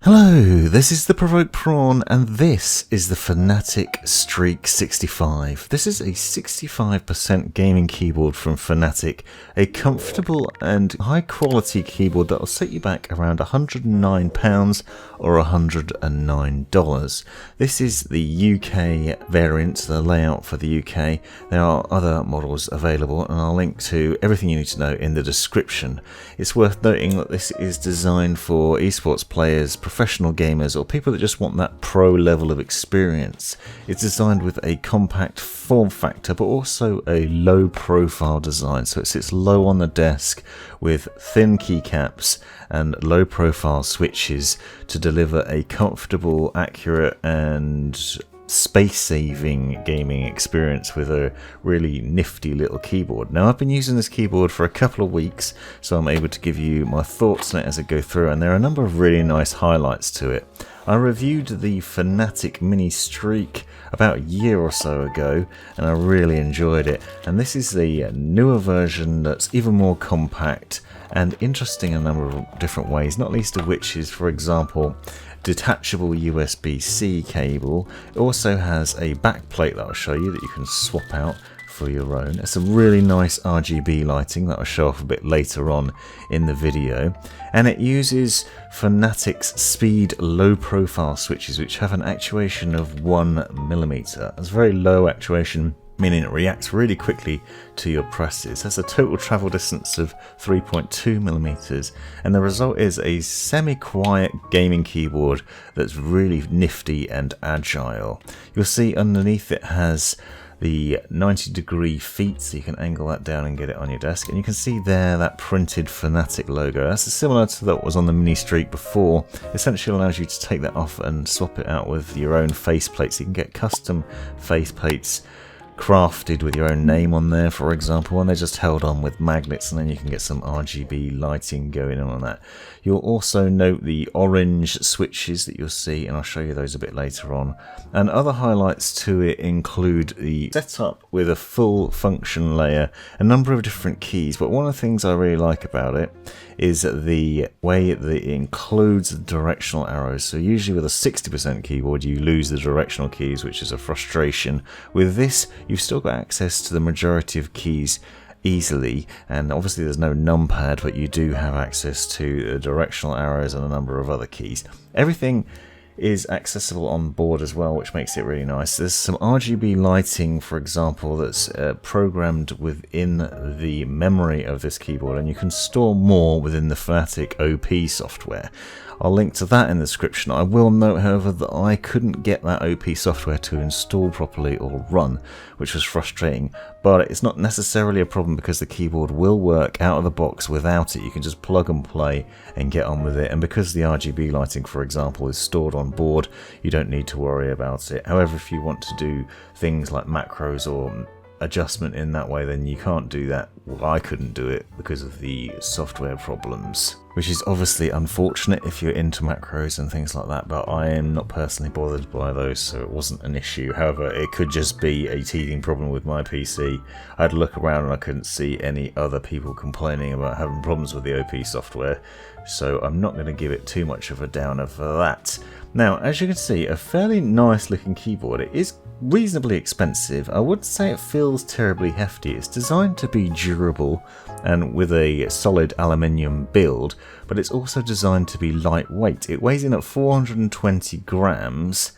Hello, this is the Provoked Prawn, and this is the Fnatic Streak65. This is a 65% gaming keyboard from Fnatic, a comfortable and high quality keyboard that will set you back around £109 or $109. This is the UK variant, the layout for the UK. There are other models available, and I'll link to everything you need to know in the description. It's worth noting that this is designed for eSports players, professional gamers, or people that just want that pro level of experience. It's designed with a compact form factor but also a low profile design, so it sits low on the desk with thin keycaps and low profile switches to deliver a comfortable, accurate and space-saving gaming experience with a really nifty little keyboard. Now, I've been using this keyboard for a couple of weeks, so I'm able to give you my thoughts on it as I go through, and there are a number of really nice highlights to it. I reviewed the Fnatic Mini Streak about a year or so ago, and I really enjoyed it, and this is the newer version that's even more compact and interesting in a number of different ways, not least of which is, for example, detachable USB-C cable. It also has a back plate that I'll show you that you can swap out for your own. It's a really nice RGB lighting that I'll show off a bit later on in the video, and it uses Fnatic's speed low profile switches, which have an actuation of 1mm. It's very low actuation, meaning it reacts really quickly to your presses. It has a total travel distance of 3.2mm, and the result is a semi-quiet gaming keyboard that's really nifty and agile. You'll see underneath it has the 90-degree feet, so you can angle that down and get it on your desk, and you can see there that printed Fnatic logo. That's similar to what was on the Mini Streak before. Essentially allows you to take that off and swap it out with your own faceplate, so you can get custom faceplates crafted with your own name on there, for example, and they're just held on with magnets, and then you can get some RGB lighting going on that. You'll also note the orange switches that you'll see, and I'll show you those a bit later on. And other highlights to it include the setup with a full function layer, a number of different keys, but one of the things I really like about it is the way that it includes the directional arrows. So usually with a 60% keyboard you lose the directional keys, which is a frustration. With this, you've still got access to the majority of keys easily, and obviously there's no numpad, but you do have access to the directional arrows and a number of other keys. Everything is accessible on board as well, which makes it really nice. There's some RGB lighting, for example, that's programmed within the memory of this keyboard, and you can store more within the Fnatic OP software. I'll link to that in the description. I will note, however, that I couldn't get that OP software to install properly or run, which was frustrating, but it's not necessarily a problem because the keyboard will work out of the box without it. You can just plug and play and get on with it, and because the RGB lighting, for example, is stored on board, you don't need to worry about it. However, if you want to do things like macros or adjustment in that way, then you can't do that. Well, I couldn't do it because of the software problems, which is obviously unfortunate if you're into macros and things like that, but I am not personally bothered by those, so it wasn't an issue. However, it could just be a teething problem with my PC. I had to look around and I couldn't see any other people complaining about having problems with the OP software, so I'm not going to give it too much of a downer for that. Now, as you can see, a fairly nice looking keyboard. It is reasonably expensive. I wouldn't say it feels terribly hefty. It's designed to be durable and with a solid aluminium build, but it's also designed to be lightweight. It weighs in at 420 grams,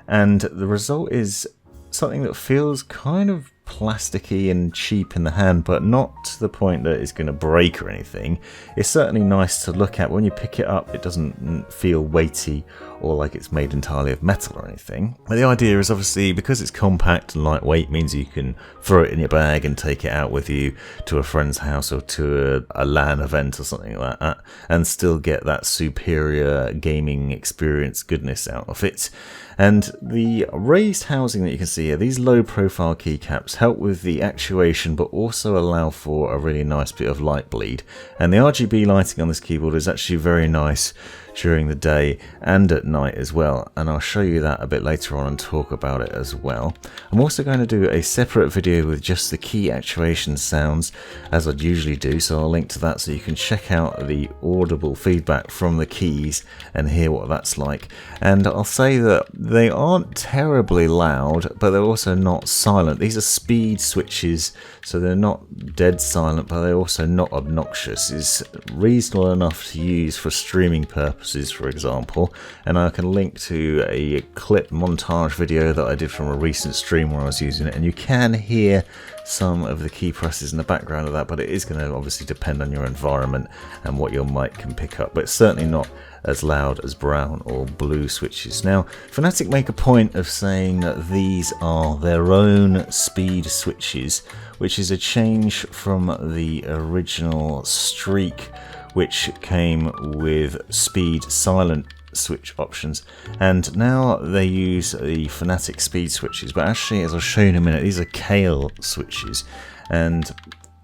and the result is something that feels kind of plasticky and cheap in the hand, but not to the point that it's going to break or anything. It's certainly nice to look at. When you pick it up, it doesn't feel weighty or like it's made entirely of metal or anything. But the idea is, obviously, because it's compact and lightweight, means you can throw it in your bag and take it out with you to a friend's house or to a LAN event or something like that, and still get that superior gaming experience goodness out of it. And the raised housing that you can see here, these low profile keycaps help with the actuation, but also allow for a really nice bit of light bleed. And the RGB lighting on this keyboard is actually very nice during the day and at night as well, and I'll show you that a bit later on and talk about it as well. I'm also going to do a separate video with just the key actuation sounds, as I'd usually do, so I'll link to that so you can check out the audible feedback from the keys and hear what that's like. And I'll say that they aren't terribly loud, but they're also not silent. These are speed switches, so they're not dead silent, but they're also not obnoxious. It's reasonable enough to use for streaming purposes, for example, and I can link to a clip montage video that I did from a recent stream where I was using it, and you can hear some of the key presses in the background of that, but it is going to obviously depend on your environment and what your mic can pick up, but it's certainly not as loud as brown or blue switches. Now, Fnatic make a point of saying that these are their own speed switches, which is a change from the original Streak, which came with speed silent switch options, and now they use the Fnatic speed switches, but actually, as I'll show you in a minute, these are Kale switches, and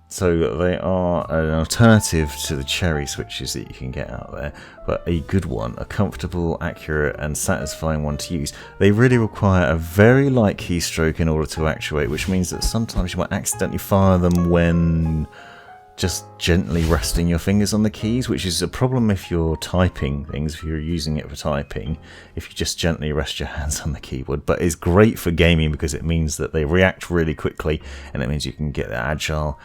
so they are an alternative to the cherry switches that you can get out there, but a good one, a comfortable, accurate and satisfying one to use. They really require a very light keystroke in order to actuate, which means that sometimes you might accidentally fire them when just gently resting your fingers on the keys, which is a problem if you're typing things, if you're using it for typing, if you just gently rest your hands on the keyboard. But it's great for gaming because it means that they react really quickly, and it means you can get the agile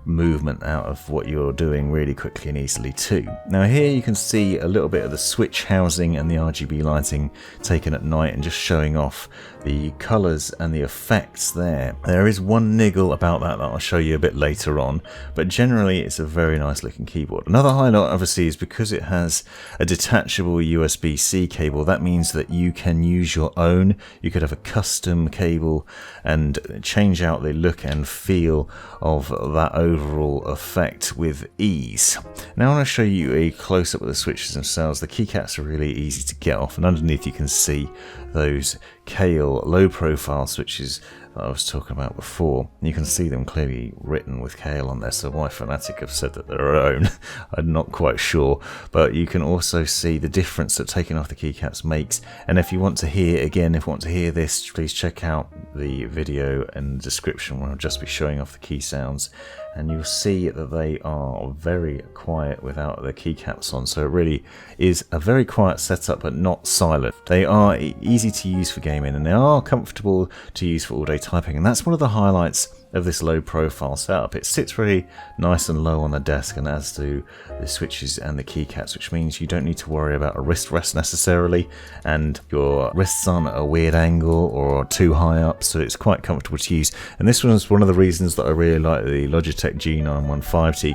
movement out of what you're doing really quickly and easily too. Now here you can see a little bit of the switch housing and the RGB lighting taken at night and just showing off the colours and the effects there. There is one niggle about that I'll show you a bit later on, but generally it's a very nice looking keyboard. Another highlight obviously is because it has a detachable USB-C cable. That means that you can use your own, you could have a custom cable and change out the look and feel of that overall effect with ease. Now I want to show you a close-up of the switches themselves. The keycaps are really easy to get off, and underneath you can see those Kale low profile switches that I was talking about before. You can see them clearly written with Kale on there, so why Fnatic have said that they're their own, I'm not quite sure, but you can also see the difference that taking off the keycaps makes. And if you want to hear, again, if you want to hear this, please check out the video in the description where I'll just be showing off the key sounds, and you'll see that they are very quiet without the keycaps on, so it really is a very quiet setup but not silent. They are easy to use for gaming, and they are comfortable to use for all day typing, and that's one of the highlights of this low profile setup. It sits really nice and low on the desk, and as do the switches and the keycaps, which means you don't need to worry about a wrist rest necessarily, and your wrists aren't at a weird angle or too high up, so it's quite comfortable to use. And this was one of the reasons that I really like the Logitech G915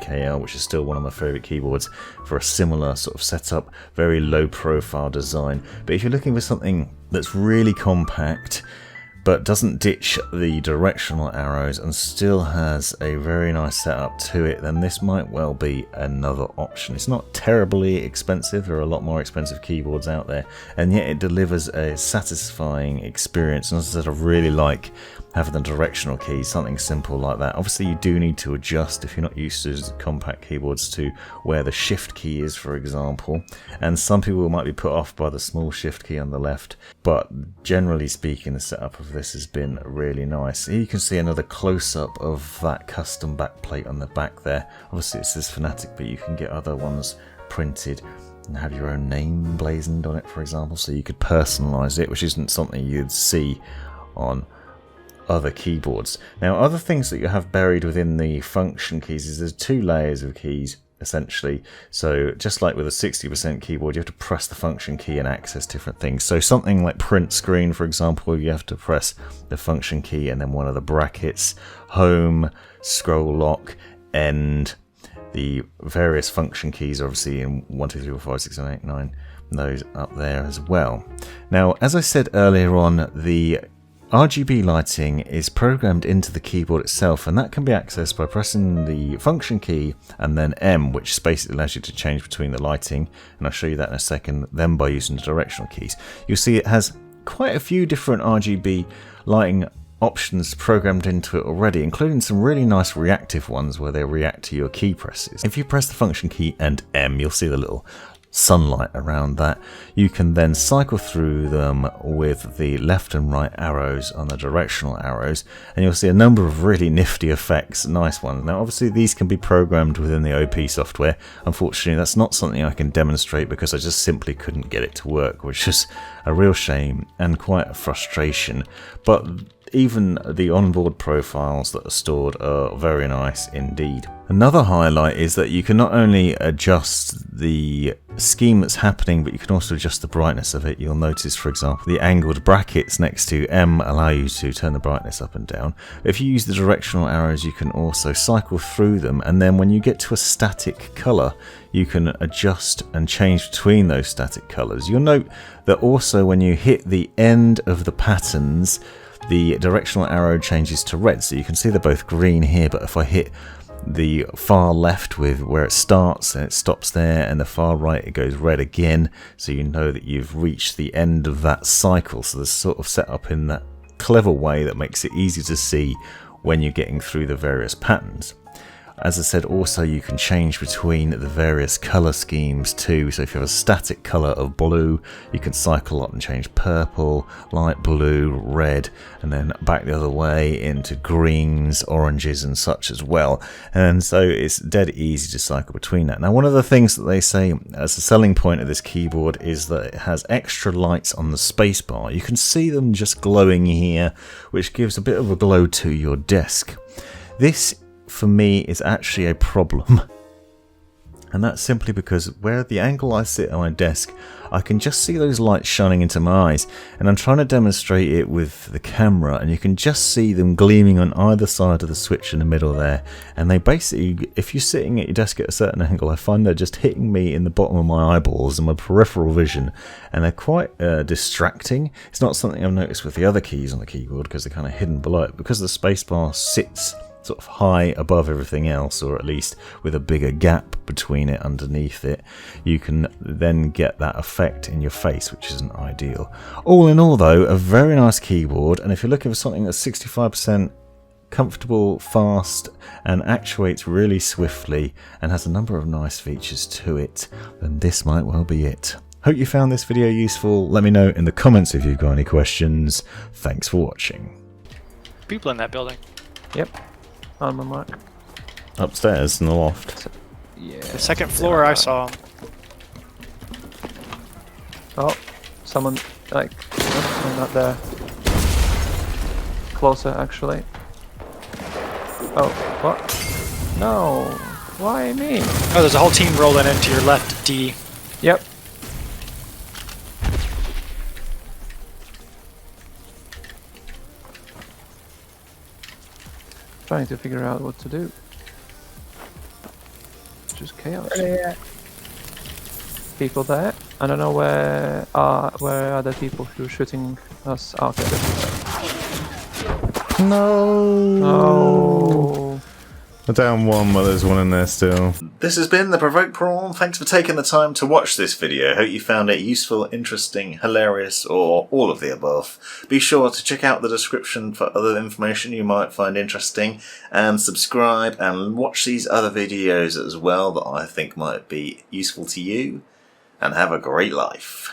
TKL, which is still one of my favourite keyboards for a similar sort of setup, very low profile design. But if you're looking for something that's really compact but doesn't ditch the directional arrows and still has a very nice setup to it, then this might well be another option. It's not terribly expensive, there are a lot more expensive keyboards out there, and yet it delivers a satisfying experience. And as I said, I really like having the directional keys, something simple like that. Obviously you do need to adjust if you're not used to compact keyboards to where the shift key is, for example, and some people might be put off by the small shift key on the left, but generally speaking the setup of this has been really nice. Here you can see another close-up of that custom backplate on the back there. Obviously it says Fnatic, but you can get other ones printed and have your own name blazoned on it, for example, so you could personalize it, which isn't something you'd see on other keyboards. Now, other things that you have buried within the function keys is there's two layers of keys essentially. So just like with a 60% keyboard, you have to press the function key and access different things. So something like print screen, for example, you have to press the function key and then one of the brackets, home, scroll lock, end. The various function keys obviously in 1, 2, 3, 4, 5, 6, 7, 8, 9, those up there as well. Now, as I said earlier on, the RGB lighting is programmed into the keyboard itself, and that can be accessed by pressing the function key and then M, which basically allows you to change between the lighting, and I'll show you that in a second, then by using the directional keys. You'll see it has quite a few different RGB lighting options programmed into it already, including some really nice reactive ones where they react to your key presses. If you press the function key and M, you'll see the little sunlight around that. You can then cycle through them with the left and right arrows on the directional arrows, and you'll see a number of really nifty effects, nice ones. Now obviously these can be programmed within the OP software. Unfortunately that's not something I can demonstrate because I just simply couldn't get it to work, which is a real shame and quite a frustration. But even the onboard profiles that are stored are very nice indeed. Another highlight is that you can not only adjust the scheme that's happening, but you can also adjust the brightness of it. You'll notice, for example, the angled brackets next to M allow you to turn the brightness up and down. If you use the directional arrows, you can also cycle through them, and then when you get to a static color, you can adjust and change between those static colors. You'll note that also when you hit the end of the patterns, the directional arrow changes to red, so you can see they're both green here, but if I hit the far left with where it starts and it stops there, and the far right it goes red again, so you know that you've reached the end of that cycle. So there's sort of set up in that clever way that makes it easy to see when you're getting through the various patterns. As I said, also you can change between the various colour schemes too. So if you have a static colour of blue, you can cycle up and change purple, light blue, red, and then back the other way into greens, oranges and such as well. And so it's dead easy to cycle between that. Now one of the things that they say as a selling point of this keyboard is that it has extra lights on the spacebar. You can see them just glowing here, which gives a bit of a glow to your desk. This for me is actually a problem, and that's simply because where the angle I sit on my desk, I can just see those lights shining into my eyes, and I'm trying to demonstrate it with the camera, and you can just see them gleaming on either side of the switch in the middle there, and they basically, if you're sitting at your desk at a certain angle, I find they're just hitting me in the bottom of my eyeballs and my peripheral vision, and they're quite distracting. It's not something I've noticed with the other keys on the keyboard because they're kind of hidden below it, because the spacebar sits sort of high above everything else, or at least with a bigger gap between it underneath it. You can then get that effect in your face, which isn't ideal. All in all though, a very nice keyboard, and if you're looking for something that's 65% comfortable, fast, and actuates really swiftly, and has a number of nice features to it, then this might well be it. Hope you found this video useful. Let me know in the comments if you've got any questions. Thanks for watching. People in that building. Yep. On my mark. Upstairs in the loft. Yeah. The second floor I saw. Oh, someone like not there. Closer actually. Oh, what? No. Why me? Oh, there's a whole team rolling into your left, D. Yep. Trying to figure out what to do. Just chaos. People there. I don't know where are the people who are shooting us out there. No. Oh. We're down one, but there's one in there still. This has been the Provoked Prawn. Thanks for taking the time to watch this video. Hope you found it useful, interesting, hilarious, or all of the above. Be sure to check out the description for other information you might find interesting, and subscribe and watch these other videos as well that I think might be useful to you, and have a great life.